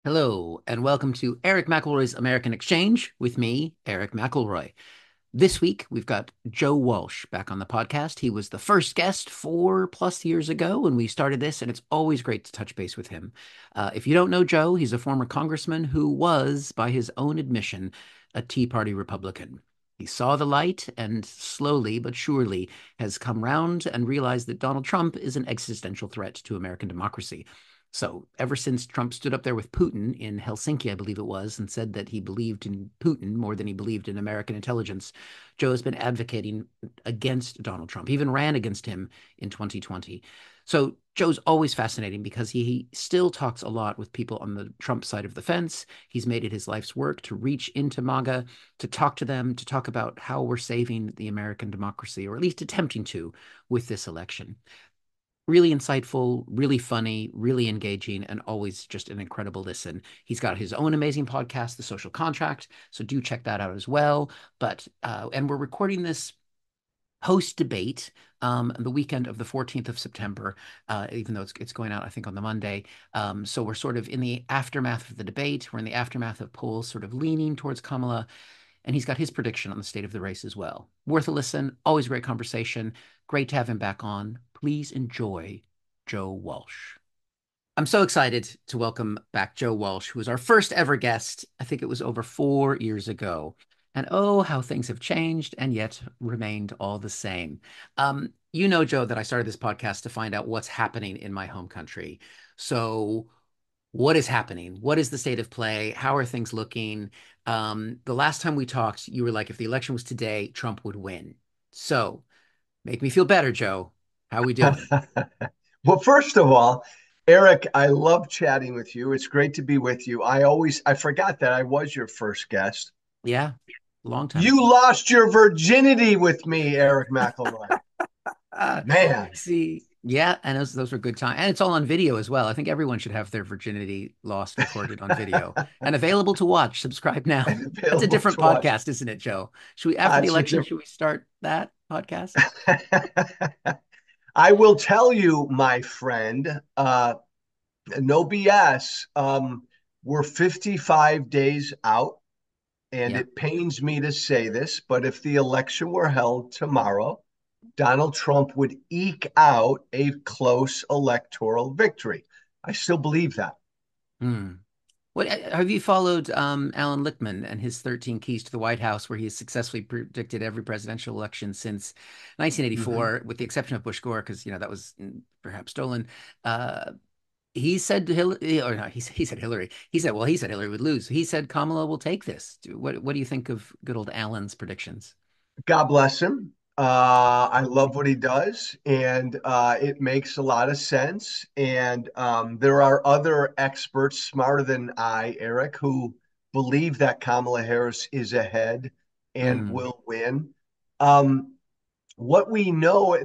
Hello, and welcome to Eric McElroy's American Exchange with me, Eric McElroy. This week, we've got Joe Walsh back on the podcast. He was the first guest 4+ years ago when we started this, and it's always great to touch base with him. If you don't know Joe, he's a former congressman who was, by his own admission, a Tea Party Republican. He saw the light and slowly but surely has come round and realized that Donald Trump is an existential threat to American democracy. So, ever since Trump stood up there with Putin in Helsinki, I believe it was, and said that he believed in Putin more than he believed in American intelligence, Joe has been advocating against Donald Trump, he even ran against him in 2020. So, Joe's always fascinating because he still talks a lot with people on the Trump side of the fence. He's made it his life's work to reach into MAGA, to talk to them, to talk about how we're saving the American democracy, or at least attempting to, with this election. Really insightful, really funny, really engaging, and always just an incredible listen. He's got his own amazing podcast, The Social Contract, so do check that out as well. And we're recording this post debate the weekend of the 14th of September, even though it's going out, I think, on the Monday. So we're sort of in the aftermath of the debate. We're in the aftermath of polls sort of leaning towards Kamala. And he's got his prediction on the state of the race as well. Worth a listen. Always a great conversation. Great to have him back on. Please enjoy Joe Walsh. I'm so excited to welcome back Joe Walsh, who was our first ever guest. I think it was over 4 years ago. And oh, how things have changed and yet remained all the same. You know, Joe, that I started this podcast to find out what's happening in my home country. So, what is happening? What is the state of play? How are things looking? The last time we talked, you were like, if the election was today, Trump would win. So, make me feel better, Joe. How are we doing? Well, first of all, Eric, I love chatting with you. It's great to be with you. I forgot that I was your first guest. Yeah, long time. You lost your virginity with me, Eric McElroy. Uh, Man, see, yeah, and those were good times. And it's all on video as well. I think everyone should have their virginity lost recorded on video and available to watch. Subscribe now. That's a available different to watch. podcast, isn't it, Joe? Should we, after the It's a election, different. should we start that podcast? I will tell you, my friend, no BS. We're 55 days out, and Yeah. it pains me to say this, but if the election were held tomorrow, Donald Trump would eke out a close electoral victory. I still believe that. Hmm. What have you followed Alan Lichtman and his 13 keys to the White House, where he has successfully predicted every presidential election since Mhm. 1984, with the exception of Bush Gore, because that was perhaps stolen. Uh, he said Hillary, or no, he said Hillary. He said Hillary would lose. He said Kamala will take this. What do you think of good old Alan's predictions? God bless him. I love what he does, and it makes a lot of sense. And there are other experts smarter than I, Eric, who believe that Kamala Harris is ahead and Mm, will win. Um, what we know, a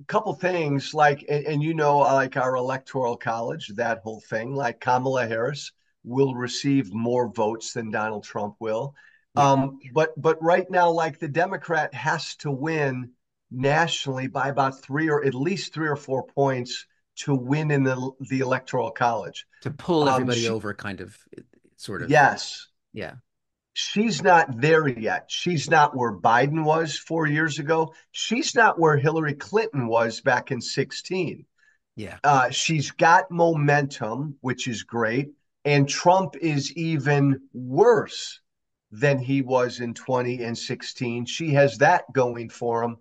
couple things like, and like our electoral college, that whole thing, like Kamala Harris will receive more votes than Donald Trump will. yeah, But right now, like the Democrat has to win nationally by about three or at least 3 or 4 points to win in the electoral college. to pull everybody She, over, kind of, sort of. yes, Yeah, she's not there yet. She's not where Biden was 4 years ago. She's not where Hillary Clinton was back in 16. yeah. She's got momentum, which is great. And Trump is even worse than he was in 20 and 16. She has that going for him.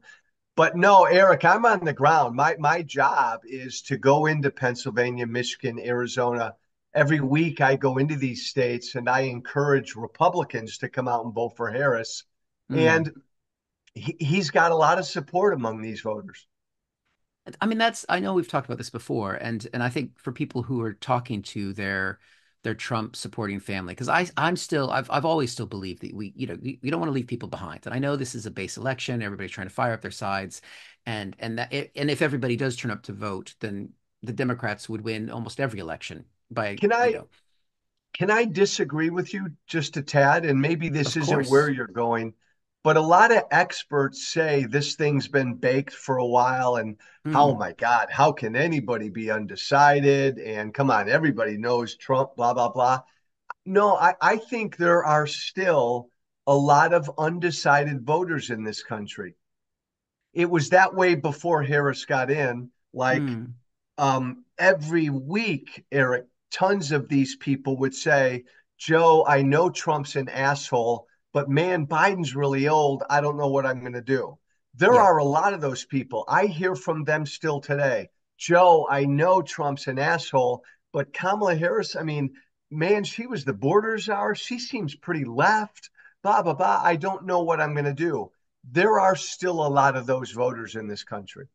But no, Eric, I'm on the ground. My job is to go into Pennsylvania, Michigan, Arizona. Every week I go into these states and I encourage Republicans to come out and vote for Harris. Mm. And he's got a lot of support among these voters. I mean, I know we've talked about this before, and I think for people who are talking to their Trump supporting family, because I've always still believed that we don't want to leave people behind. And I know this is a base election, everybody's trying to fire up their sides, and if everybody does turn up to vote, then the Democrats would win almost every election by, Can I can I disagree with you just a tad? And maybe this of isn't where course. you're going. But a lot of experts say this thing's been baked for a while. And oh Hmm. my God, how can anybody be undecided? And come on, everybody knows Trump, blah, blah, blah. No, I think there are still a lot of undecided voters in this country. It was that way before Harris got in. Like Hmm. every week, Eric, tons of these people would say, Joe, I know Trump's an asshole, but man, Biden's really old. I don't know what I'm going to do. There Yeah. are a lot of those people. I hear from them still today. Joe, I know Trump's an asshole, but Kamala Harris, I mean, man, she was the border czar. She seems pretty left, blah, blah, blah. I don't know what I'm going to do. There are still a lot of those voters in this country.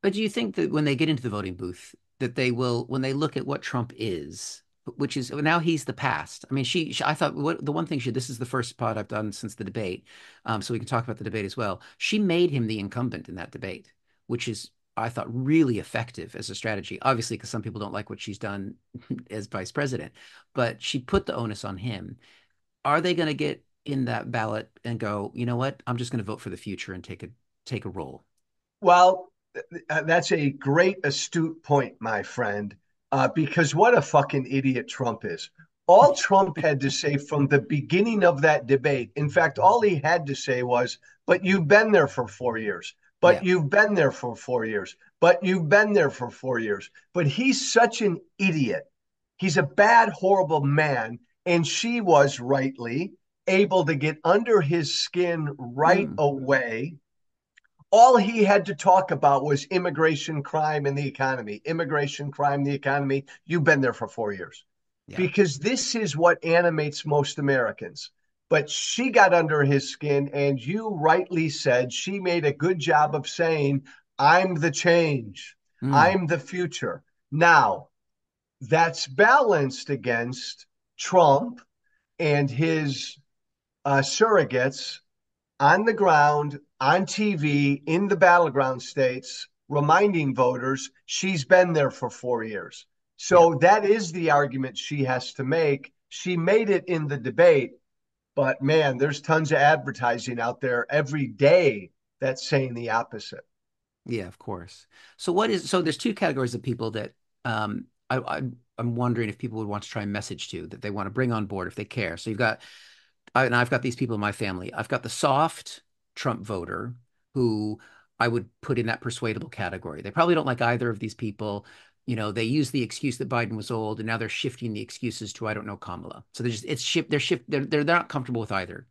But do you think that when they get into the voting booth, that they will, when they look at what Trump is, which is now he's the past. I mean, I thought the one thing this is the first pod I've done since the debate, so we can talk about the debate as well. She made him the incumbent in that debate, which is, I thought, really effective as a strategy. Obviously, because some people don't like what she's done as vice president, but she put the onus on him. Are they going to get in that ballot and go, you know what? I'm just going to vote for the future and take a role. Well, that's a great, astute point, my friend, because what a fucking idiot Trump is. All Trump had to say from the beginning of that debate, in fact, all he had to say was, but you've been there for 4 years, but Yeah. you've been there for 4 years, but you've been there for 4 years. But he's such an idiot. He's a bad, horrible man. And she was rightly able to get under his skin right Mm, away. All he had to talk about was immigration, crime, and the economy. Immigration, crime, the economy. You've been there for 4 years yeah. because this is what animates most Americans. But she got under his skin, and you rightly said she made a good job of saying, I'm the change, Mm, I'm the future. Now, that's balanced against Trump and his surrogates on the ground, on TV, in the battleground states, reminding voters she's been there for 4 years. yeah. So that is the argument she has to make. She made it in the debate, but man, there's tons of advertising out there every day that's saying the opposite. Yeah, of course. So there's two categories of people that I'm wondering if people would want to try and message to that they want to bring on board if they care. So and I've got these people in my family. I've got the soft Trump voter who I would put in that persuadable category. They probably don't like either of these people. They use the excuse that Biden was old, and now they're shifting the excuses to I don't know Kamala. So they're not comfortable with either.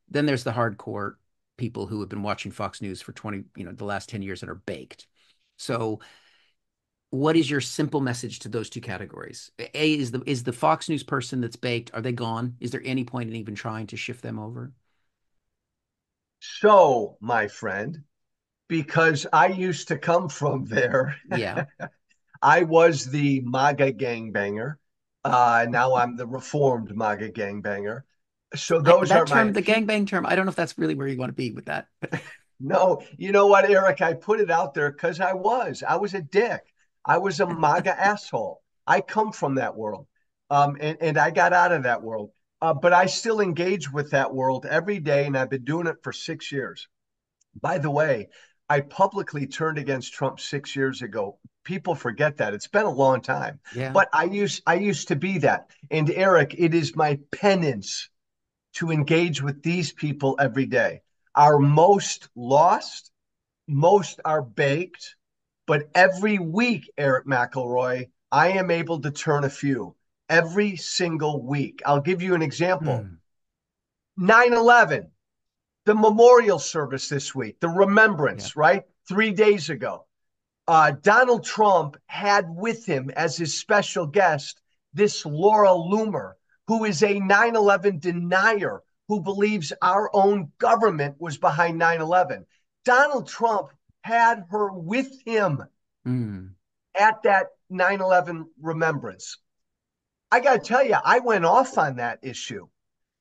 Then there's the hardcore people who have been watching Fox News for 20, the last 10 years and are baked. So what is your simple message to those two categories? A is the Fox News person that's baked, are they gone? Is there any point in even trying to shift them over? So, my friend, because I used to come from there, Yeah. I was the MAGA gangbanger. Now I'm the reformed MAGA gangbanger. So those That are term, my the gangbang term, I don't know if that's really where you want to be with that. But no. You know what, Eric? I put it out there because I was a dick. I was a MAGA asshole. I come from that world, and I got out of that world. But I still engage with that world every day, and I've been doing it for 6 years. By the way, I publicly turned against Trump 6 years ago. People forget that. It's been a long time. yeah. But I used to be that. And Eric, it is my penance to engage with these people every day. Our most lost, most are baked, but every week, Eric McElroy, I am able to turn a few every single week. I'll give you an example. Hmm. 9/11, the memorial service this week, the Yeah. remembrance, right? 3 days ago. Donald Trump had with him as his special guest this Laura Loomer, who is a 9/11 denier who believes our own government was behind 9/11. Donald Trump had her with him Hmm. at that 9/11 remembrance. I got to tell you, I went off on that issue.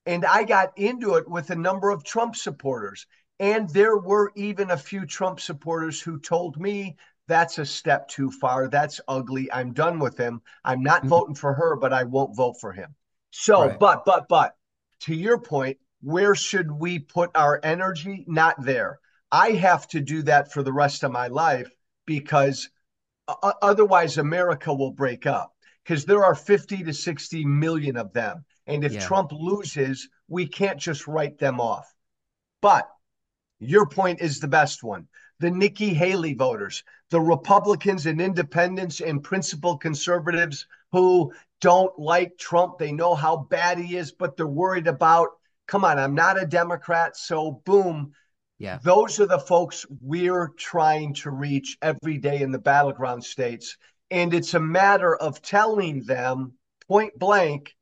And I got into it with a number of Trump supporters. And there were even a few Trump supporters who told me that's a step too far. That's ugly. I'm done with him. I'm not Hmm. voting for her, but I won't vote for him. So, Right. but, to your point, Where should we put our energy? Not there. I have to do that for the rest of my life because otherwise America will break up because there are 50 to 60 million of them. And if Yeah. Trump loses, we can't just write them off. But your point is the best one. The Nikki Haley voters, the Republicans and independents and principled conservatives who don't like Trump. They know how bad he is, but they're worried about, come on, I'm not a Democrat. So, boom. Yeah. Those are the folks we're trying to reach every day in the battleground states. And it's a matter of telling them point blank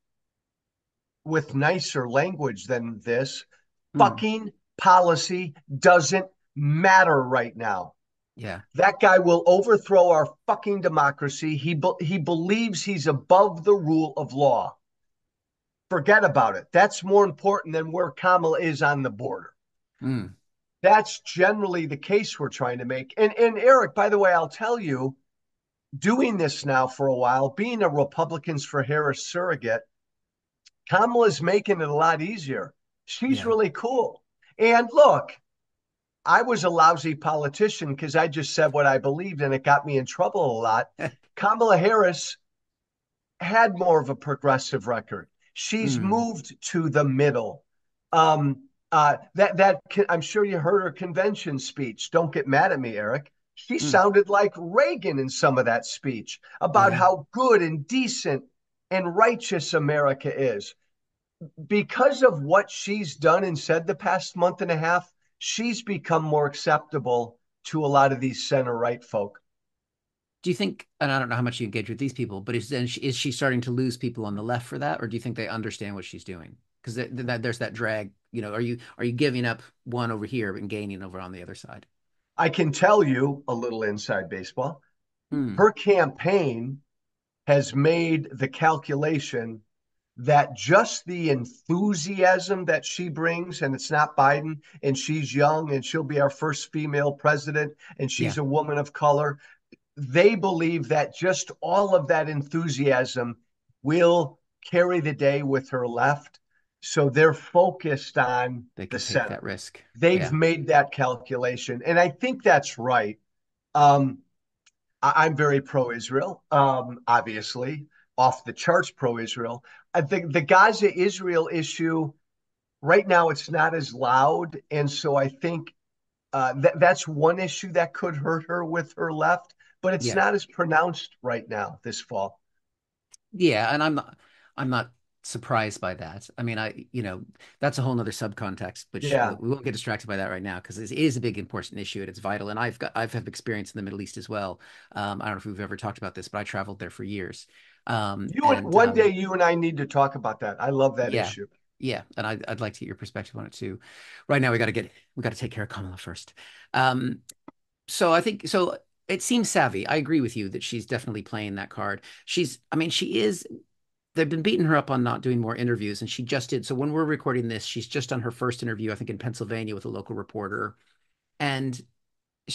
with nicer language than this Hmm. fucking policy doesn't matter right now. Yeah. That guy will overthrow our fucking democracy. He believes he's above the rule of law. Forget about it. That's more important than where Kamala is on the border. Hmm. That's generally the case we're trying to make. And Eric, by the way, I'll tell you, doing this now for a while, being a Republicans for Harris surrogate, Kamala's making it a lot easier. She's Yeah. really cool. And look, I was a lousy politician because I just said what I believed and it got me in trouble a lot. Kamala Harris had more of a progressive record. She's Hmm. moved to the middle. That I'm sure you heard her convention speech. Don't get mad at me, Eric. She Hmm. sounded like Reagan in some of that speech about Yeah. how good and decent and righteous America is. Because of what she's done and said the past month and a half, she's become more acceptable to a lot of these center right folk. Do you think, and I don't know how much you engage with these people, but is she starting to lose people on the left for that, or do you think they understand what she's doing? Because there's that drag. Are you giving up one over here and gaining over on the other side? I can tell you a little inside baseball. Hmm. Her campaign has made the calculation that just the enthusiasm that she brings, and it's not Biden, and she's young, and she'll be our first female president, and Yeah. she's a woman of color. They believe that just all of that enthusiasm will carry the day with her left. So they're focused on They the could take that center. risk. They've Yeah. made that calculation. And I think that's right. Um, I'm very pro Israel, obviously, off the charts pro Israel. I think the Gaza Israel issue right now, it's not as loud. And so I think that's one issue that could hurt her with her left, but it's Yeah. not as pronounced right now this fall. Yeah. And I'm not surprised by that. I mean, that's a whole nother subcontext, which Yeah. we won't get distracted by that right now because it is a big, important issue and it's vital. And I've had experience in the Middle East as well. I don't know if we've ever talked about this, but I traveled there for years. You and And one day you and I need to talk about that. I love that Yeah. issue. Yeah. And I'd like to get your perspective on it too. Right now, we got to take care of Kamala first. So I think, so it seems savvy. I agree with you that she's definitely playing that card. I mean, they've been beating her up on not doing more interviews, and she just did. So when we're recording this, she's just done her first interview, I think in Pennsylvania with a local reporter. And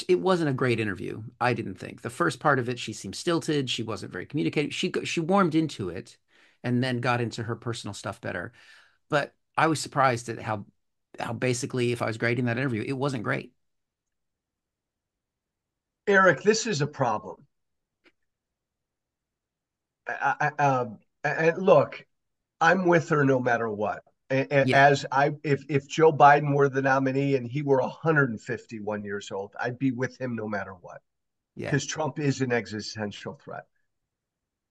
it wasn't a great interview. I didn't think. The first part of it, she seemed stilted. She wasn't very communicative. She warmed into it and then got into her personal stuff better. But I was surprised at how basically, if I was grading that interview, it wasn't great. Eric, this is a problem. And look, I'm with her no matter what. Yeah. As if Joe Biden were the nominee and he were 151 years old, I'd be with him no matter what, Yeah. because Trump is an existential threat.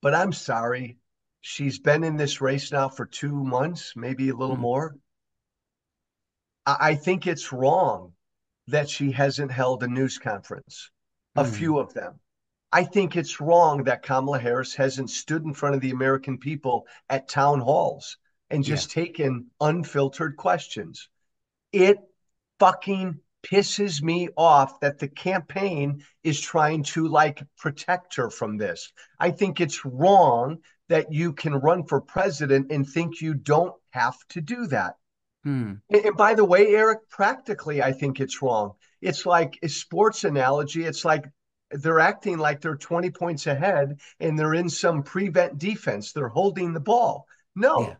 But I'm sorry, she's been in this race now for 2 months, maybe a little Mm, more. I think it's wrong that she hasn't held a news conference, a mm, few of them. I think it's wrong that Kamala Harris hasn't stood in front of the American people at town halls and yeah. just taken unfiltered questions. It fucking pisses me off that the campaign is trying to like protect her from this. I think it's wrong that you can run for president and think you don't have to do that. Mm, And by the way, Eric, practically, I think it's wrong. It's like a sports analogy. It's like they're acting like they're 20 points ahead and they're in some prevent defense. They're holding the ball. yeah. No,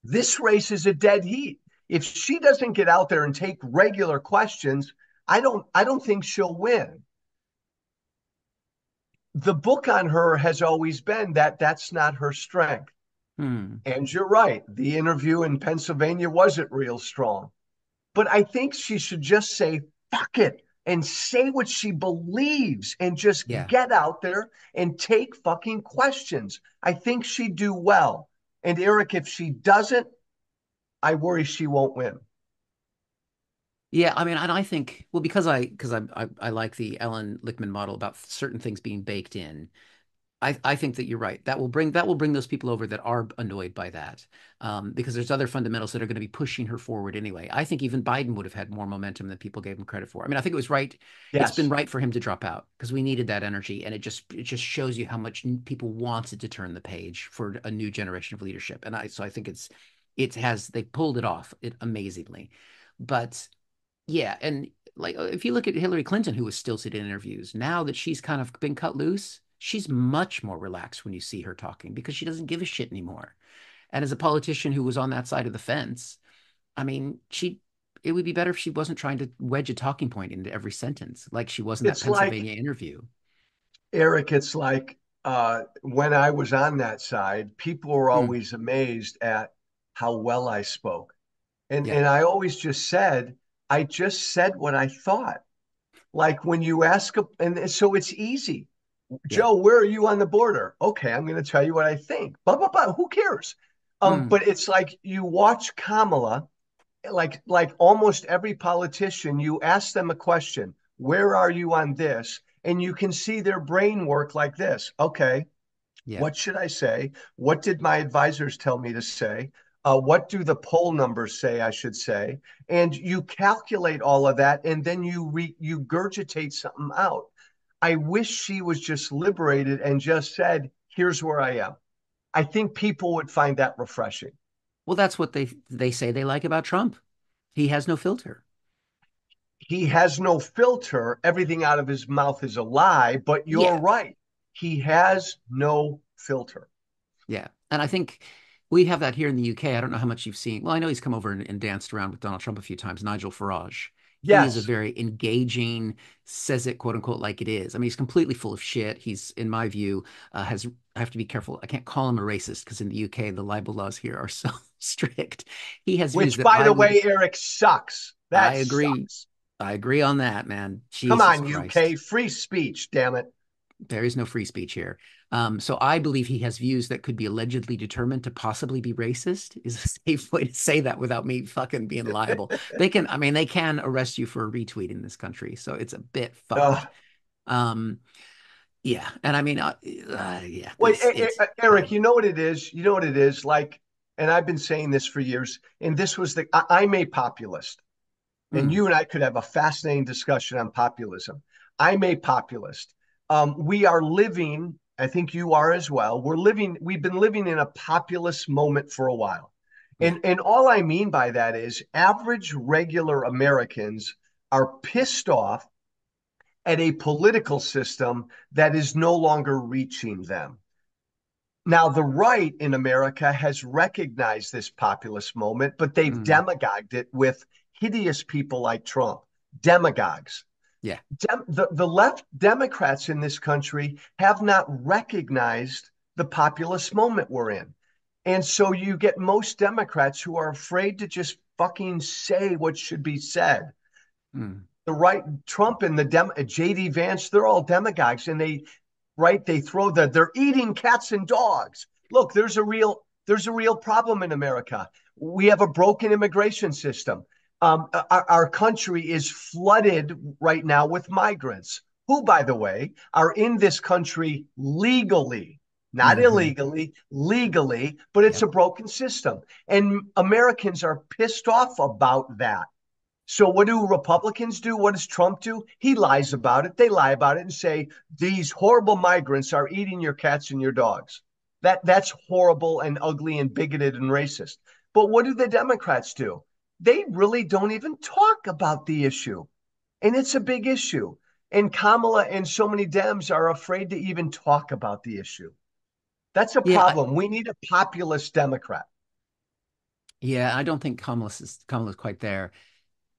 this race is a dead heat. If she doesn't get out there and take regular questions, I don't think she'll win. The book on her has always been that that's not her strength. Hmm. And you're right. The interview in Pennsylvania wasn't real strong. But I think she should just say, fuck it, and say what she believes and just Yeah. get out there and take fucking questions. I think she'd do well. And Eric, if she doesn't, I worry she won't win. Yeah, I mean, and I think, well, because I like the Ellen Lickman model about certain things being baked in. I think that you're right. That will bring those people over that are annoyed by that, because there's other fundamentals that are going to be pushing her forward anyway. I think even Biden would have had more momentum than people gave him credit for. I mean, I think it was right. It's been Yes. right for him to drop out because we needed that energy, and it just shows you how much people wanted to turn the page for a new generation of leadership. And I think they pulled it off amazingly, but yeah, and like if you look at Hillary Clinton, who was stilted in interviews, now that she's kind of been cut loose, she's much more relaxed when you see her talking because she doesn't give a shit anymore. And as a politician who was on that side of the fence, I mean, it would be better if she wasn't trying to wedge a talking point into every sentence like she was in that It's like, Pennsylvania interview. Eric, it's like when I was on that side, people were Mm, always amazed at how well I spoke. And yeah, and I always I just said what I thought. Like when you ask, and so it's easy. yeah. Joe, where are you on the border? Okay, I'm going to tell you what I think. Blah blah blah. Who cares? Mm, But it's like you watch Kamala, like almost every politician, you ask them a question. Where are you on this? And you can see their brain work like this. Okay, yeah. what should I say? What did my advisors tell me to say? What do the poll numbers say I should say? And you calculate all of that, and then you gurgitate something out. I wish she was just liberated and just said, "Here's where I am." I think people would find that refreshing. Well, that's what they say they like about Trump. He has no filter. He has no filter. Everything out of his mouth is a lie, but you're Yeah, right. He has no filter. yeah. And I think we have that here in the UK. I don't know how much you've seen. Well, I know he's come over and danced around with Donald Trump a few times, Nigel Farage. He is a Yes, very engaging, says it quote unquote like it is. I mean, he's completely full of shit. He's, in my view, I have to be careful. I can't call him a racist because in the UK, the libel laws here are so strict. He has views which, that by I the would, way, Eric, sucks. I That agree. sucks. I agree on that, man. Come Jesus on, Christ. UK, free speech, damn it. There is no free speech here. So I believe he has views that could be allegedly determined to possibly be racist, is a safe way to say that without me fucking being liable. I mean, they can arrest you for a retweet in this country. So it's a bit fucked. Uh, Um, yeah. And I mean, yeah, well, it's Eric, bad. you know what it is? You know what it is? Like, and I've been saying this for years, and this was I'm a populist, and Mm, you and I could have a fascinating discussion on populism. I'm a populist. We are living, I think you are as well. We've been living in a populist moment for a while. yeah. And all I mean by that is average regular Americans are pissed off at a political system that is no longer reaching them. Now, the right in America has recognized this populist moment, but they've Mm, demagogued it with hideous people like Trump, demagogues. yeah. The left Democrats in this country have not recognized the populist moment we're in. And so you get most Democrats who are afraid to just fucking say what should be said. Mm, The right, Trump and JD Vance, they're all demagogues, and they throw they're eating cats and dogs. Look, there's a real problem in America. We have a broken immigration system. Our country is flooded right now with migrants who, by the way, are in this country legally, not hmm. illegally, legally, but it's Yep. a broken system. And Americans are pissed off about that. So what do Republicans do? What does Trump do? He lies about it. They lie about it and say these horrible migrants are eating your cats and your dogs. That's horrible and ugly and bigoted and racist. But what do the Democrats do? They really don't even talk about the issue. And it's a big issue. And Kamala and so many Dems are afraid to even talk about the issue. That's a Yeah. problem. We need a populist Democrat. Yeah, I don't think Kamala's quite there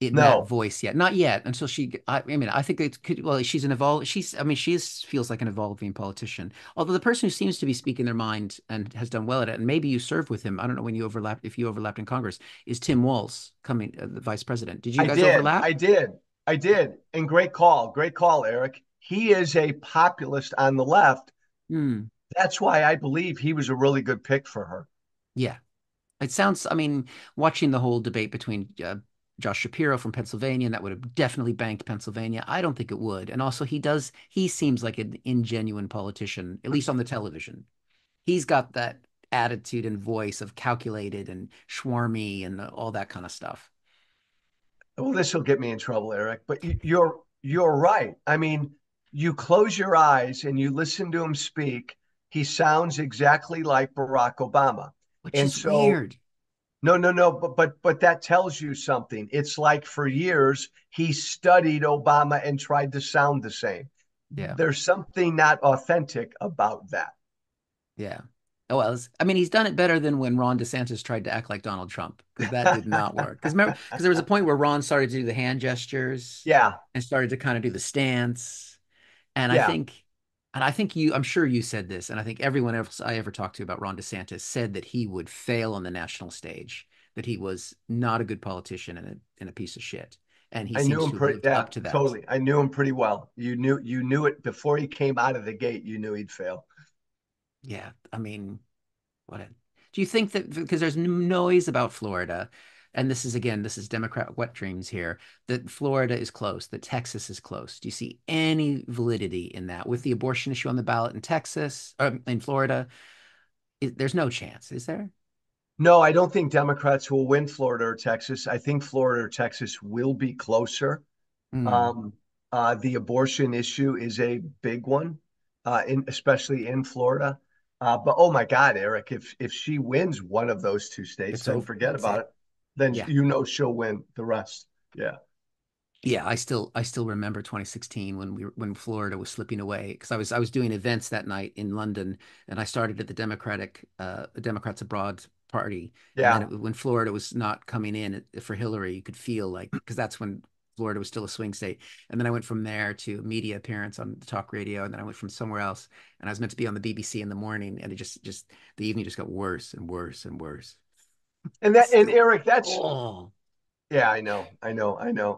in that No, voice yet. Not yet until I mean, I think it could, well, I mean, feels like an evolving politician. Although the person who seems to be speaking their mind and has done well at it, and maybe you served with him, I don't know when you overlapped, if you overlapped in Congress, is Tim Walz coming, the vice president. Did you I guys did. overlap? I did. I did. And great call. Great call, Eric. He is a populist on the left. Hmm. That's why I believe he was a really good pick for her. Yeah. It sounds, I mean, watching the whole debate between Josh Shapiro from Pennsylvania, and that would have definitely banked Pennsylvania. I don't think it would. And also, he seems like an ingenuine politician, at least on the television. He's got that attitude and voice of calculated and schwarmy and all that kind of stuff. Well, this will get me in trouble, Eric, but you're right. I mean, you close your eyes and you listen to him speak, he sounds exactly like Barack Obama. Which And is so weird. no, no, no, but that tells you something. It's like for years he studied Obama and tried to sound the same. Yeah. There's something not authentic about that. Yeah. Oh, well, I mean, he's done it better than when Ron DeSantis tried to act like Donald Trump, because that did not work. Because there was a point where Ron started to do the hand gestures Yeah, and started to kind of do the stance. And I yeah. think, I'm sure you said this, and I think everyone else I ever talked to about Ron DeSantis said that he would fail on the national stage, that he was not a good politician and a piece of shit. And he I knew seems him to have pretty, lived yeah, up to that. totally. I knew him pretty well. You knew it before he came out of the gate. You knew he'd fail. Yeah. I mean, do you think that because there's noise about Florida, and this is Democrat wet dreams here, that Florida is close, that Texas is close? Do you see any validity in that with the abortion issue on the ballot in Texas, in Florida? There's no chance, is there? No, I don't think Democrats will win Florida or Texas. I think Florida or Texas will be closer. Hmm. Um, the abortion issue is a big one, especially in Florida. But oh my God, Eric, if she wins one of those two states, It's then over. forget That's about it. it. Then Yeah. you know she'll win the rest. Yeah. Yeah, I still remember 2016 when Florida was slipping away, because I was doing events that night in London, and I started at the Democrats Abroad party, and then Yeah. when Florida was not coming in for Hillary, you could feel like, because that's when Florida was still a swing state, and then I went from there to a media appearance on the talk radio, and then I went from somewhere else, and I was meant to be on the BBC in the morning, and it just the evening just got worse and worse and worse. And Still, Eric, that's oh, yeah, I know.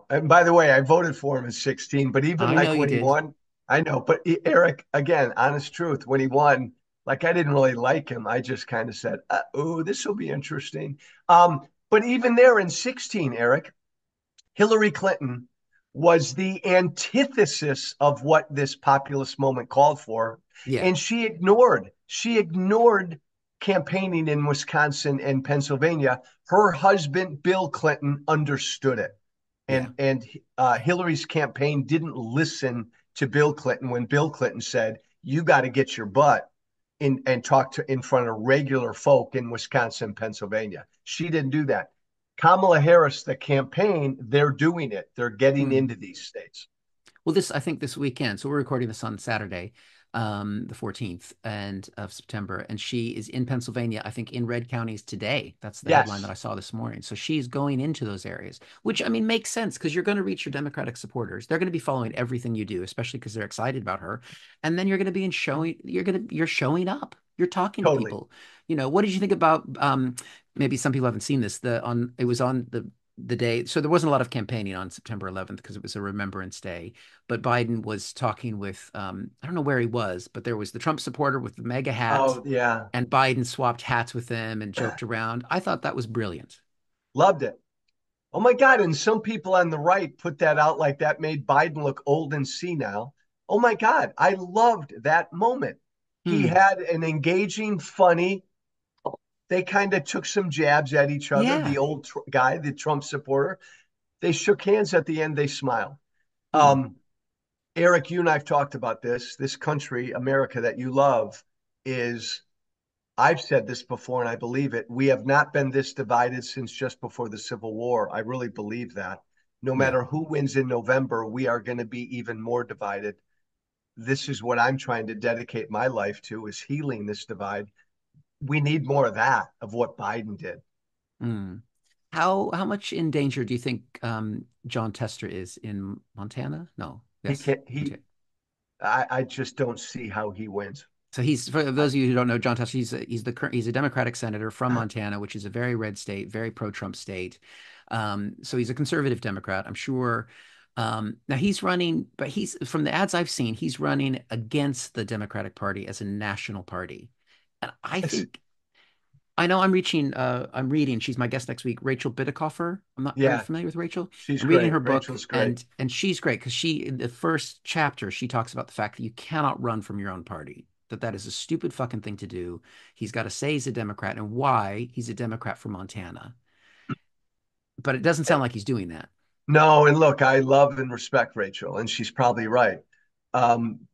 And by the way, I voted for him in 16, but even I know like you when he did. won, I know. But Eric, again, honest truth, when he won, like I didn't really like him. I just kind of said, "Oh, this will be interesting." But even there in 16, Eric, Hillary Clinton was the antithesis of what this populist moment called for. Yeah, And she ignored campaigning in Wisconsin and Pennsylvania. Her husband, Bill Clinton, understood it. yeah. And Hillary's campaign didn't listen to Bill Clinton when Bill Clinton said, "You got to get your butt in and talk to in front of regular folk in Wisconsin, Pennsylvania." She didn't do that. Kamala Harris, the campaign, they're doing it. They're getting Hmm. into these states. Well, I think this weekend. So we're recording this on Saturday, the 14th and of September, and she is in Pennsylvania, I think in red counties today. That's the headline that Yes, I saw this morning. So she's going into those areas, which I mean makes sense because you're going to reach your Democratic supporters. They're going to be following everything you do, especially because they're excited about her. And then you're showing up. You're talking to totally. people. What did you think about maybe some people haven't seen this, it was on the day. So there wasn't a lot of campaigning on September 11th because it was a Remembrance Day, but Biden was talking with I don't know where he was, but there was the Trump supporter with the mega hat, Oh, yeah. and Biden swapped hats with them and joked around. I thought that was brilliant. Loved it. Oh my God. And some people on the right put that out like that made Biden look old and senile. Oh my God. I loved that moment. He Hmm. had an engaging, funny, they kind of took some jabs at each other. The Yeah. old guy, the Trump supporter, they shook hands at the end. They smiled. Hmm. Um, Eric, you and I've talked about this. This country, America, that you love, is, I've said this before and I believe it. We have not been this divided since just before the Civil War. I really believe that. No Yeah. matter who wins in November, we are going to be even more divided. This is what I'm trying to dedicate my life to, is healing this divide. We need more of that, of what Biden did. Mm. How much in danger do you think John Tester is in Montana? No, He yes, can't. Ontario. I just don't see how he wins. So he's for I, those of you who don't know John Tester, he's a Democratic senator from Montana, which is a very red state, very pro-Trump state. So he's a conservative Democrat, I'm sure. Now he's running, but he's from the ads I've seen, he's running against the Democratic Party as a national party. And I it's, think I know I'm reading, she's my guest next week, Rachel Bitecofer. Are you yeah, familiar with Rachel? she's I'm reading great. her book Rachel's great. and she's great because she in the first chapter she talks about the fact that you cannot run from your own party. That is a stupid fucking thing to do. He's got to say he's a Democrat and why he's a Democrat from Montana. But it doesn't sound like he's doing that. No, and look, I love and respect Rachel, and she's probably right.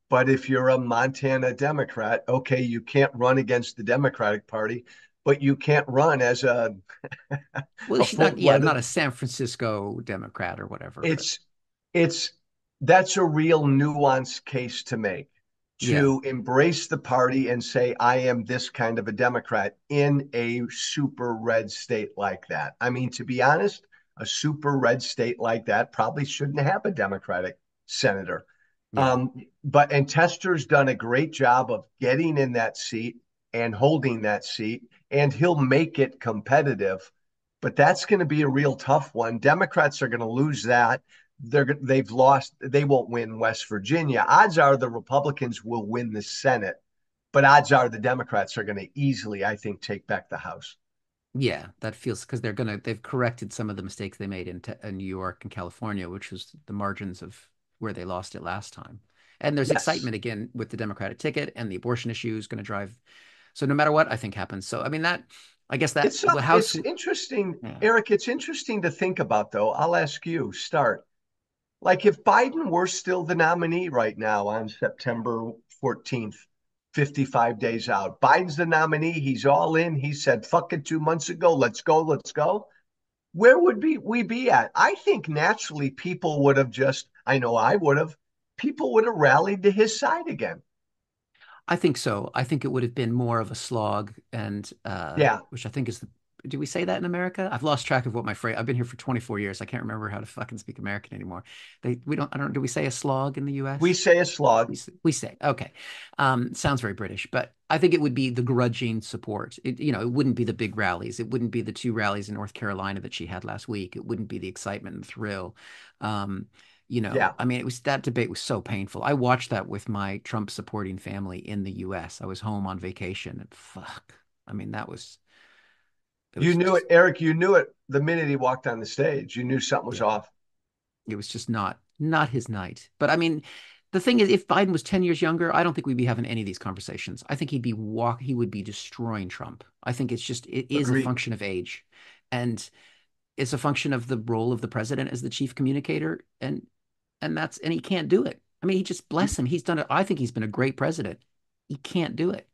But if you're a Montana Democrat, okay, you can't run against the Democratic Party, but you can't run as Well, a she's not, yeah, not full-blooded. a San Francisco Democrat or whatever, but It's it's that's a real nuanced case to make, yeah, to embrace the party and say, I am this kind of a Democrat in a super red state like that. I mean, to be honest, a super red state like that probably shouldn't have a Democratic senator. yeah, And Tester's done a great job of getting in that seat and holding that seat, and he'll make it competitive. But that's going to be a real tough one. Democrats are going to lose that. They've lost. They won't win West Virginia. Odds are the Republicans will win the Senate, but odds are the Democrats are going to easily, I think, take back the House. yeah. That feels because they've corrected some of the mistakes they made in New York and California, which was the margins of where they lost it last time. And there's Yes, excitement again with the Democratic ticket and the abortion issue is going to drive. So no matter what I think happens. So I mean that I guess that it's the House. it's interesting, Yeah, Eric. It's interesting to think about, though. I'll ask you. Start. Like if Biden were still the nominee right now on September 14th, 55 days out, Biden's the nominee. He's all in. He said, fuck it 2 months ago. Let's go. Let's go. Where would we be at? I think naturally people would have just, I know I would have, people would have rallied to his side again. I think so. I think it would have been more of a slog, and Yeah. which I think is the. Do we say that in America? I've lost track of what my phrase. I've been here for 24 years. I can't remember how to fucking speak American anymore. We don't. I don't. Do we say a slog in the We U.S.? say a slog. We say okay. Sounds very British, but I think it would be the grudging support. It wouldn't be the big rallies. It wouldn't be the two rallies in North Carolina that she had last week. It wouldn't be the excitement and thrill. Um, Yeah. I mean, it was that debate was so painful. I watched that with my Trump supporting family in the US. I was home on vacation and fuck. I mean, it You was knew it, just Eric. You knew it the minute he walked on the stage. You knew something was yeah, off. it was just not his night. But I mean, the thing is, if Biden was 10 years younger, I don't think we'd be having any of these conversations. I think he would be destroying Trump. I think it is a Agreed. function of age. And it's a function of the role of the president as the chief communicator. And he can't do it. I mean, he just bless him. He's done it. I think he's been a great president. He can't do it.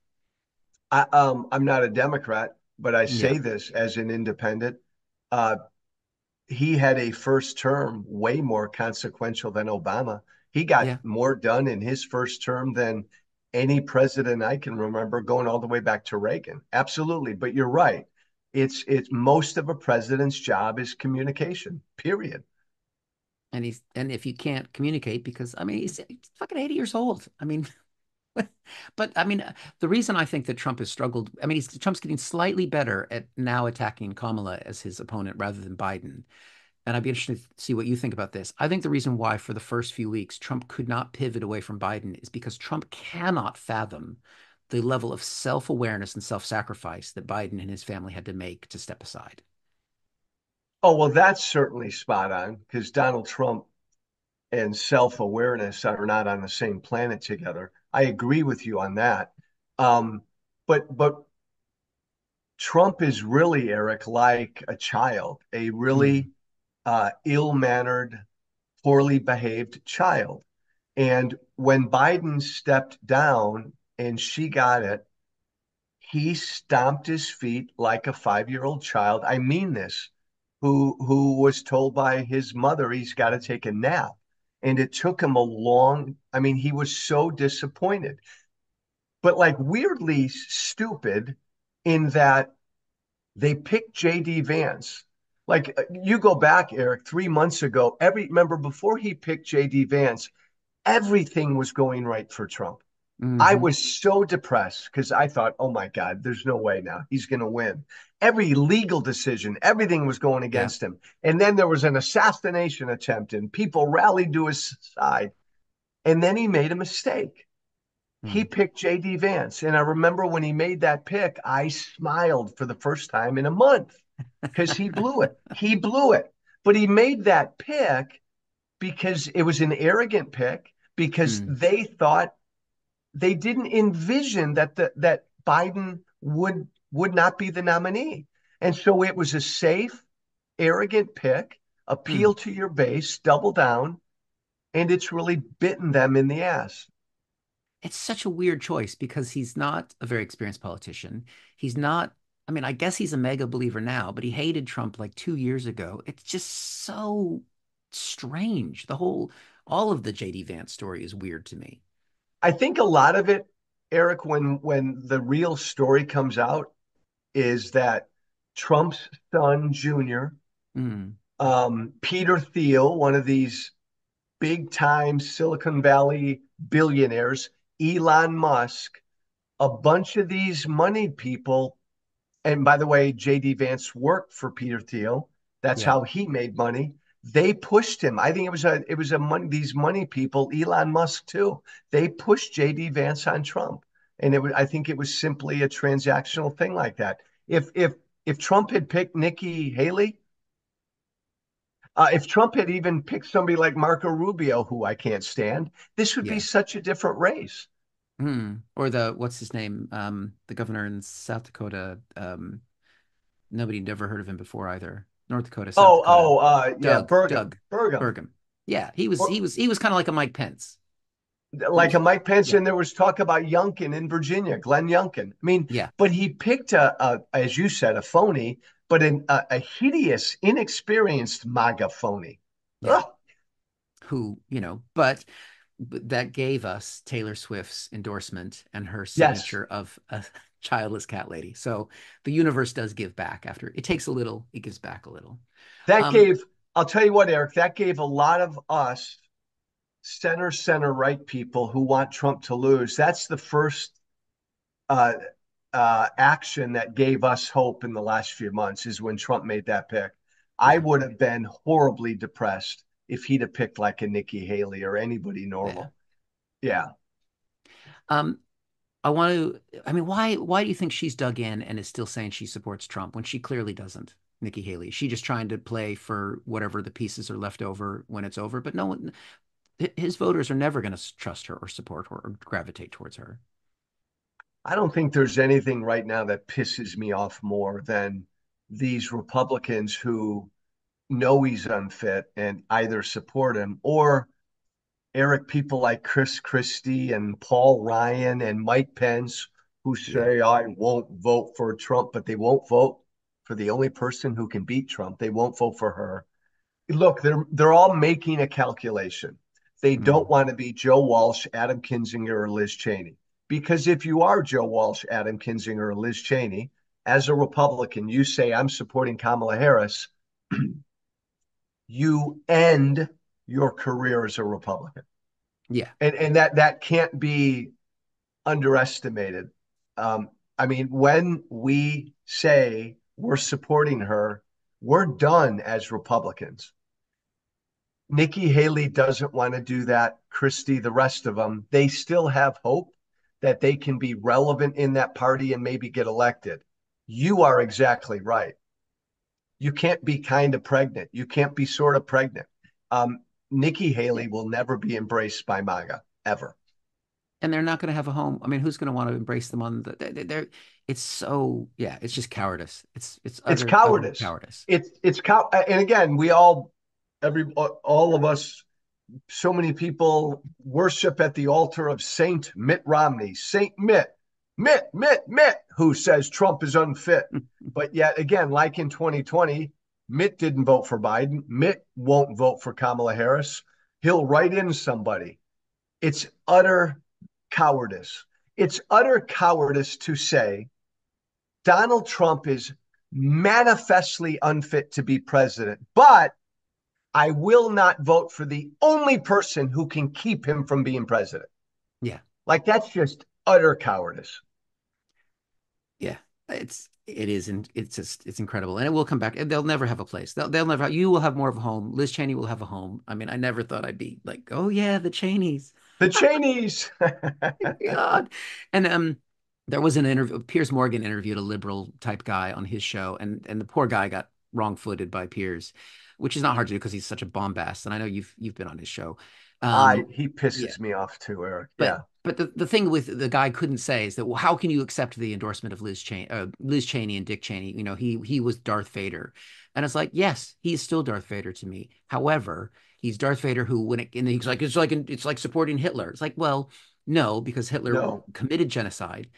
I'm not a Democrat, but I Yeah. say this as an independent. Uh, he had a first term way more consequential than Obama. He got Yeah. more done in his first term than any president I can remember, going all the way back to Reagan. Absolutely. But you're right. It's most of a president's job is communication, period. And if you can't communicate, because I mean, he's fucking 80 years old. I mean, but I mean, the reason I think that Trump has struggled, I mean, Trump's getting slightly better at now attacking Kamala as his opponent rather than Biden. And I'd be interested to see what you think about this. I think the reason why, for the first few weeks, Trump could not pivot away from Biden is because Trump cannot fathom the level of self awareness and self sacrifice that Biden and his family had to make to step aside. Oh, well, that's certainly spot on because Donald Trump and self awareness are not on the same planet together. I agree with you on that. Um, but Trump is really, Eric, like a child, a Mm, really ill-mannered, poorly behaved child. And when Biden stepped down and she got it, he stomped his feet like a 5-year-old child. I mean this, who was told by his mother he's got to take a nap. And it took him a long, I mean, he was so disappointed, but like weirdly stupid in that They picked J.D. Vance. Like you go back, Eric, 3 months ago, remember before he picked J.D. Vance, everything was going right for Trump. I Hmm. was so depressed because I thought, oh my God, there's no way now he's going to win. Every legal decision, everything was going Yeah. against him. And then there was an assassination attempt, and people rallied to his side. And then he made a mistake. He Mm. picked J.D. Vance. And I remember when he made that pick, I smiled for the first time in a month because he blew it. He blew it. But he made that pick because it was an arrogant pick, because Mm. they thought they didn't envision that Biden would not be the nominee. And so it was a safe, arrogant pick, Mm. appeal to your base, double down, and it's really bitten them in the ass. It's such a weird choice because he's not a very experienced politician. He's not, I mean, I guess he's a mega believer now, but he hated Trump like 2 years ago. It's just so strange. All of the JD Vance story is weird to me. I think a lot of it, Eric, when the real story comes out, is that Trump's son, Junior, Mm. Peter Thiel, one of these big time Silicon Valley billionaires, Elon Musk, a bunch of these moneyed people. And by the way, JD Vance worked for Peter Thiel. That's Yeah. how he made money. They pushed him. I think it was a money, these money people, Elon Musk too. They pushed JD Vance on Trump. And I think it was simply a transactional thing like that. If Trump had picked Nikki Haley, if Trump had even picked somebody like Marco Rubio, who I can't stand, this would be Yeah. such a different race. Or what's his name? The governor in South Dakota. Nobody never heard of him before either. North Dakota, South Dakota. Yeah, Doug Burgum. Burgum. Yeah, he was kind of like a Mike Pence. He Like a was, Mike Pence, yeah, and there was talk about Youngkin in Virginia, Glenn Youngkin. I mean, yeah. but he picked as you said, a phony, but a hideous, inexperienced MAGA phony. Yeah. Ugh, But that gave us Taylor Swift's endorsement and her yes, signature of a childless cat lady. So the universe does give back after it takes a little, it gives back a little. that Um, gave. I'll tell you what, Eric, that gave a lot of us center right people who want Trump to lose. That's the first uh, action that gave us hope in the last few months is when Trump made that pick. I yeah, would have been horribly depressed if he'd have picked like a Nikki Haley or anybody yeah. normal. Yeah. Um, I want to, I mean, why do you think she's dug in and is still saying she supports Trump when she clearly doesn't? Nikki Haley. Is she just trying to play for whatever the pieces are left over when it's over? But no one, his voters are never going to trust her or support her or gravitate towards her. I don't think there's anything right now that pisses me off more than these Republicans who know he's unfit and either support him, or Eric, people like Chris Christie and Paul Ryan and Mike Pence who Yeah. say, I won't vote for Trump, but they won't vote for the only person who can beat Trump. They won't vote for her. Look, they're all making a calculation. They don't Mm. want to be Joe Walsh, Adam Kinzinger, or Liz Cheney. Because if you are Joe Walsh, Adam Kinzinger, or Liz Cheney, as a Republican, you say, I'm supporting Kamala Harris, you end your career as a Republican. Yeah. And that can't be underestimated. I mean, when we say we're supporting her, we're done as Republicans. Nikki Haley doesn't want to do that. Christie, the rest of them, they still have hope that they can be relevant in that party and maybe get elected. You are exactly right. You can't be kind of pregnant. You can't be sort of pregnant. Nikki Yeah. Haley will never be embraced by MAGA ever. And they're not going to have a home. I mean, who's going to want to embrace them on they're it's so, yeah, it's just cowardice. It's It's utter cowardice. cowardice. And again, we all of us, so many people worship at the altar of Saint Mitt Romney, Saint Mitt, who says Trump is unfit. But yet again, like in 2020, Mitt didn't vote for Biden. Mitt won't vote for Kamala Harris. He'll write in somebody. It's utter cowardice. It's utter cowardice to say Donald Trump is manifestly unfit to be president, but I will not vote for the only person who can keep him from being president. Yeah. Like, that's just utter cowardice. Yeah, it is, and it's just it's incredible, and it will come back. They'll never have a place. They'll never. You will have more of a home. Liz Cheney will have a home. I mean, I never thought I'd be like, oh yeah, the Cheneys. The Cheneys. God, and there was an interview. Piers Morgan interviewed a liberal type guy on his show, and the poor guy got wrong-footed by Piers, which is not hard to do because he's such a bombast. And I know you've been on his show. He Yeah, pisses me off too, Eric. but Yeah. the thing with the guy couldn't say is that, well, how can you accept the endorsement of Liz Cheney and Dick Cheney? You know, he was Darth Vader, and it's like, yes, he's still Darth Vader to me. However, he's Darth Vader who, when it, and he's like, it's like supporting Hitler. It's like, well, no, because Hitler No. committed genocide.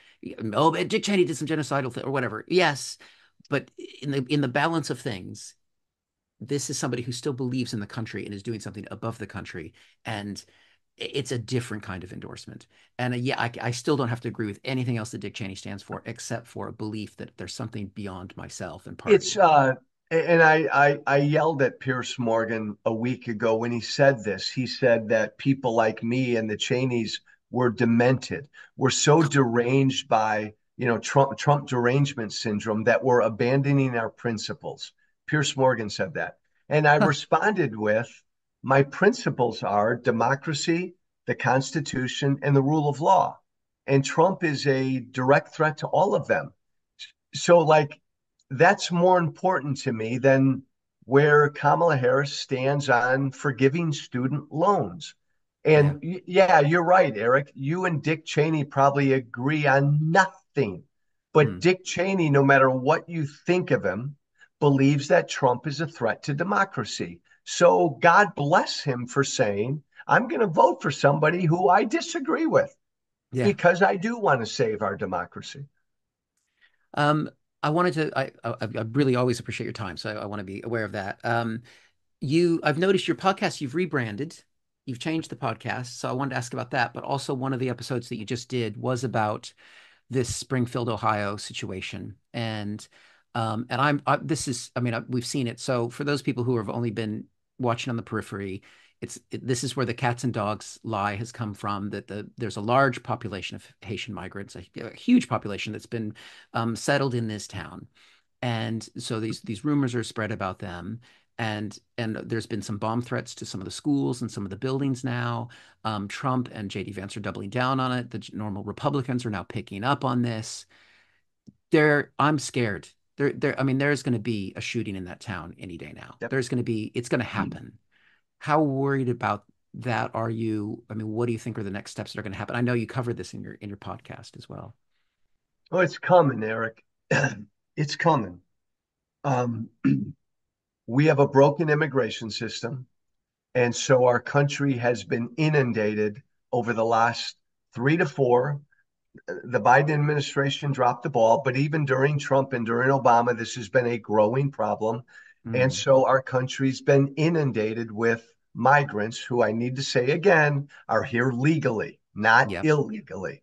Oh, but Dick Cheney did some genocidal thing or whatever. Yes, but in the balance of things, this is somebody who still believes in the country and is doing something above the country, and it's a different kind of endorsement. And yeah, I still don't have to agree with anything else that Dick Cheney stands for, except for a belief that there's something beyond myself and It's party. and I yelled at Piers Morgan a week ago when he said this. He said that people like me and the Cheneys were demented. We're so deranged by, Trump derangement syndrome that we're abandoning our principles. Piers Morgan said that. And I responded with, my principles are democracy, the Constitution, and the rule of law. And Trump is a direct threat to all of them. So, like, that's more important to me than where Kamala Harris stands on forgiving student loans. Yeah, And yeah, you're right, Eric. You and Dick Cheney probably agree on nothing. But hmm. Dick Cheney, no matter what you think of him, believes that Trump is a threat to democracy. So God bless him for saying, I'm going to vote for somebody who I disagree with Yeah. because I do want to save our democracy. Um, I wanted to. I really always appreciate your time, so I want to be aware of that. I've noticed your podcast. You've rebranded. You've changed the podcast, so I wanted to ask about that. But also, one of the episodes that you just did was about this Springfield, Ohio situation. And this is, I mean, we've seen it. So for those people who have only been watching on the periphery, this is where the cats and dogs lie has come from, that there's a large population of Haitian migrants, a huge population that's been settled in this town. And so these rumors are spread about them. And there's been some bomb threats to some of the schools and some of the buildings now. Trump and JD Vance are doubling down on it. The normal Republicans are now picking up on this. I'm scared. I mean, there's going to be a shooting in that town any day now. Yep. It's going to happen. How worried about that are you? I mean, what do you think are the next steps that are going to happen? I know you covered this in your podcast as well. Oh, it's coming, Eric. It's coming. Um, we have a broken immigration system. And so our country has been inundated over the last 3 to 4. The Biden administration dropped the ball, but even during Trump and during Obama, this has been a growing problem. And Mm. so our country's been inundated with migrants who, I need to say again, are here legally, not Yep. illegally.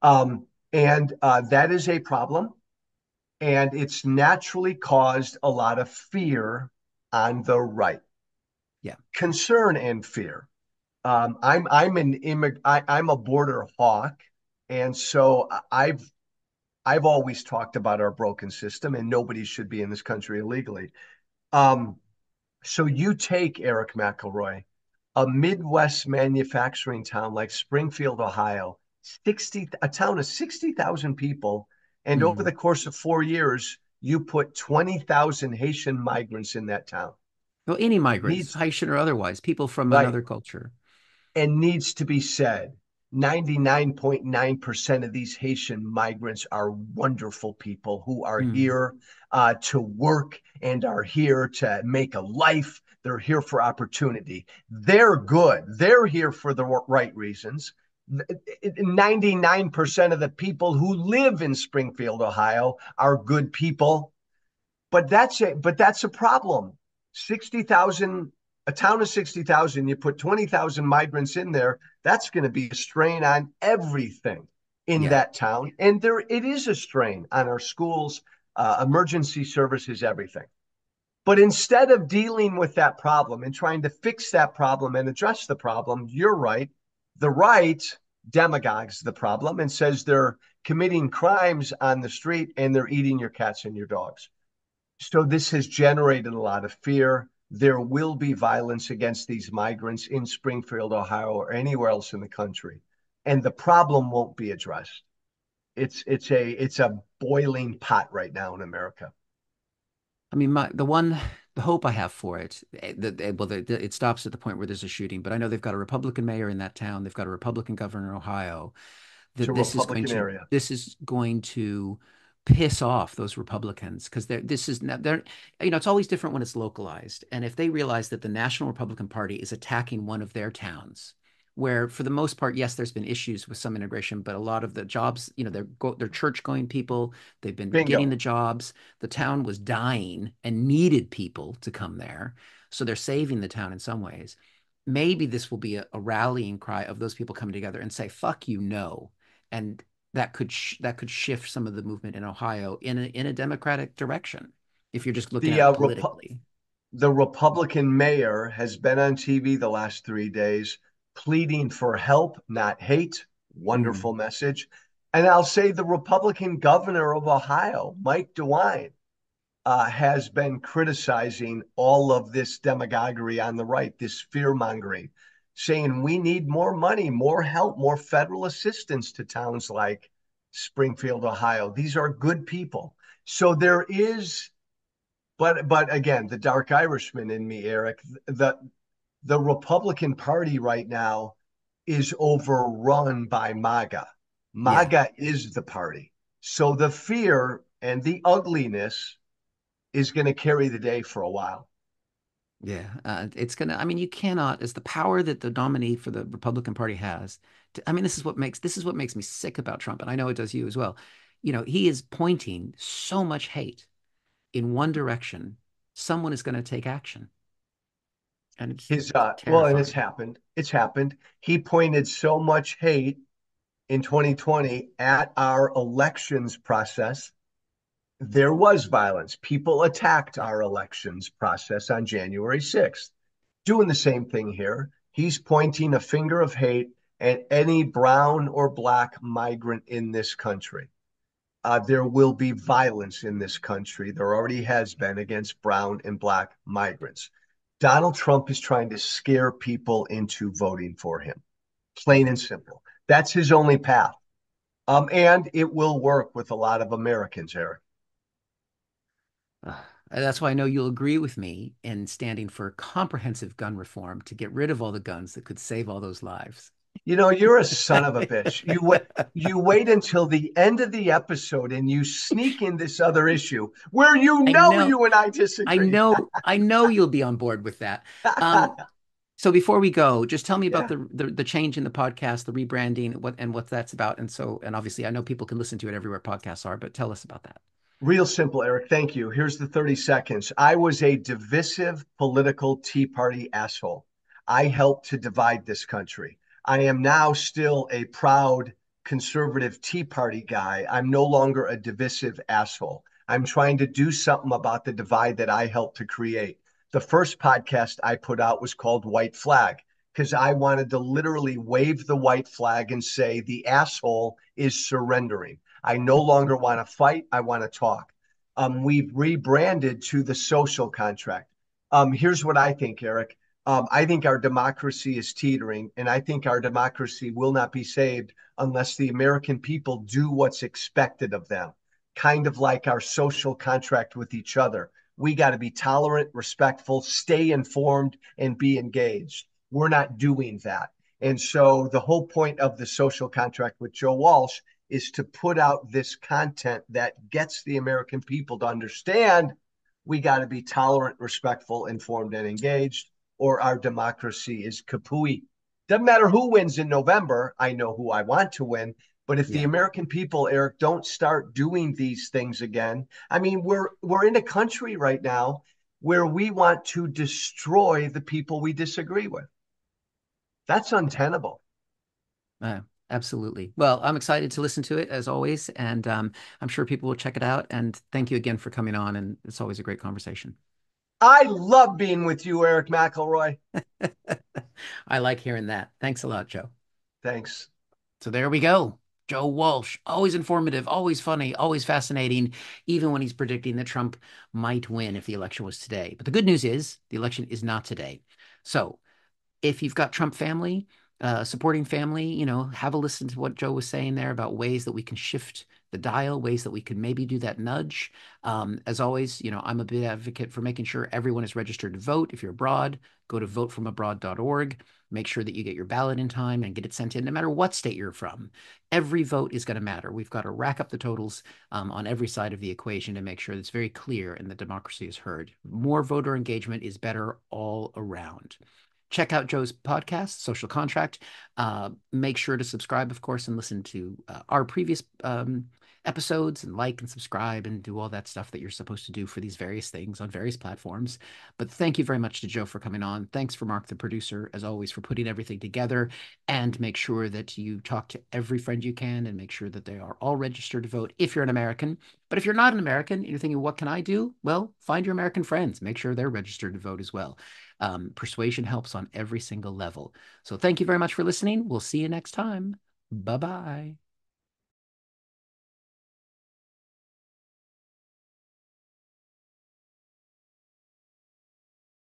And that is a problem. And it's naturally caused a lot of fear on the right, Yeah. concern and fear. I'm a border hawk, and so I've always talked about our broken system, and nobody should be in this country illegally. Um, so you take Eric McElroy, a Midwest manufacturing town like Springfield, Ohio, a town of 60,000 people, and over Mm. the course of 4 years, you put 20,000 Haitian migrants in that town. Well, any migrants, Needs Haitian or otherwise, people from right another culture. and needs to be said. 99.9% of these Haitian migrants are wonderful people who are Mm. here to work and are here to make a life. They're here for opportunity. They're good. They're here for the right reasons. 99% of the people who live in Springfield, Ohio, are good people. But that's a problem. 60,000, a town of 60,000, you put 20,000 migrants in there, that's going to be a strain on everything in Yeah. that town. And it is a strain on our schools, Emergency service is everything. But instead of dealing with that problem and trying to fix that problem and address the problem, you're right. The right demagogues the problem and says they're committing crimes on the street and they're eating your cats and your dogs. So this has generated a lot of fear. There will be violence against these migrants in Springfield, Ohio, or anywhere else in the country, and the problem won't be addressed. It's a boiling pot right now in America. I mean, the hope I have for it, it stops at the point where there's a shooting. But I know they've got a Republican mayor in that town. They've got a Republican governor in Ohio. It's a That Republican area. this is going to piss off those Republicans because they're it's always different when it's localized. And if they realize that the National Republican Party is attacking one of their towns, where for the most part, yes, there's been issues with some integration, but a lot of the jobs, they're church going people, they've been getting Bingo. the jobs. The town was dying and needed people to come there, so they're saving the town in some ways. Maybe this will be a rallying cry of those people coming together and say "fuck you, no," and that could shift some of the movement in Ohio in a democratic direction. If you're just looking The at it Repu politically. the Republican mayor has been on TV the last 3 days pleading for help, not hate. Mm, Wonderful message. And I'll say the Republican governor of Ohio, Mike DeWine, has been criticizing all of this demagoguery on the right, this fear mongering, saying we need more money, more help, more federal assistance to towns like Springfield, Ohio. These are good people. So there is, but again, the dark Irishman in me, Eric, the Republican Party right now is overrun by MAGA. yeah. MAGA is the party. So the fear and the ugliness is going to carry the day for a while. Yeah, it's gonna. I mean, you cannot, as the power that the nominee for the Republican Party has. I mean, this is what makes me sick about Trump, and I know it does you as well. He is pointing so much hate in one direction. Someone is going to take action, and it's His well, and it's terrifying. happened. It's happened. He pointed so much hate in 2020 at our elections process. There was violence. People attacked our elections process on January 6th. Doing the same thing here. He's pointing a finger of hate at any brown or black migrant in this country. There will be violence in this country. There already has been against brown and black migrants. Donald Trump is trying to scare people into voting for him, plain and simple. That's his only path. And it will work with a lot of Americans, Eric. That's why I know you'll agree with me in standing for comprehensive gun reform to get rid of all the guns that could save all those lives. You know, you're a son of a bitch. You wait until the end of the episode and you sneak in this other issue where you I know know, you and I disagree. I know you'll be on board with that. Um, so before we go, just tell me about Yeah. the change in the podcast, the rebranding, what that's about, and obviously I know people can listen to it everywhere podcasts are, but tell us about that. Real simple, Eric. Thank you. Here's the 30 seconds. I was a divisive political Tea Party asshole. I helped to divide this country. I am now still a proud conservative Tea Party guy. I'm no longer a divisive asshole. I'm trying to do something about the divide that I helped to create. The first podcast I put out was called White Flag because I wanted to literally wave the white flag and say the asshole is surrendering. I no longer want to fight. I want to talk. We've rebranded to the social contract. Here's what I think, Eric. I think our democracy is teetering, and I think our democracy will not be saved unless the American people do what's expected of them, kind of like our social contract with each other. We got to be tolerant, respectful, stay informed, and be engaged. We're not doing that. And so the whole point of the social contract with Joe Walsh is to put out this content that gets the American people to understand we got to be tolerant, respectful, informed, and engaged, or our democracy is kapooey. Doesn't matter who wins in November. I know who I want to win. But if the Yeah. American people, Eric, don't start doing these things again, I mean, we're in a country right now where we want to destroy the people we disagree with. That's untenable. Uh, Absolutely. Well, I'm excited to listen to it as always, and I'm sure people will check it out. And thank you again for coming on. And it's always a great conversation. I love being with you, Eric McElroy. I like hearing that. Thanks a lot, Joe. Thanks. So there we go. Joe Walsh, always informative, always funny, always fascinating, even when he's predicting that Trump might win if the election was today. But the good news is the election is not today. So if you've got Trump family, supporting family, have a listen to what Joe was saying there about ways that we can shift the dial, ways that we can maybe do that nudge. As always, I'm a big advocate for making sure everyone is registered to vote. If you're abroad, go to votefromabroad.org. Make sure that you get your ballot in time and get it sent in, no matter what state you're from. Every vote is going to matter. We've got to rack up the totals on every side of the equation to make sure that it's very clear and the democracy is heard. More voter engagement is better all around. Check out Joe's podcast, Social Contract. Make sure to subscribe, of course, and listen to our previous episodes and like and subscribe and do all that stuff that you're supposed to do for these various things on various platforms. But thank you very much to Joe for coming on. Thanks for Mark, the producer, as always, for putting everything together. And make sure that you talk to every friend you can and make sure that they are all registered to vote if you're an American. But if you're not an American and you're thinking, what can I do? Well, find your American friends. Make sure they're registered to vote as well. Persuasion helps on every single level. So thank you very much for listening. We'll see you next time. Bye bye.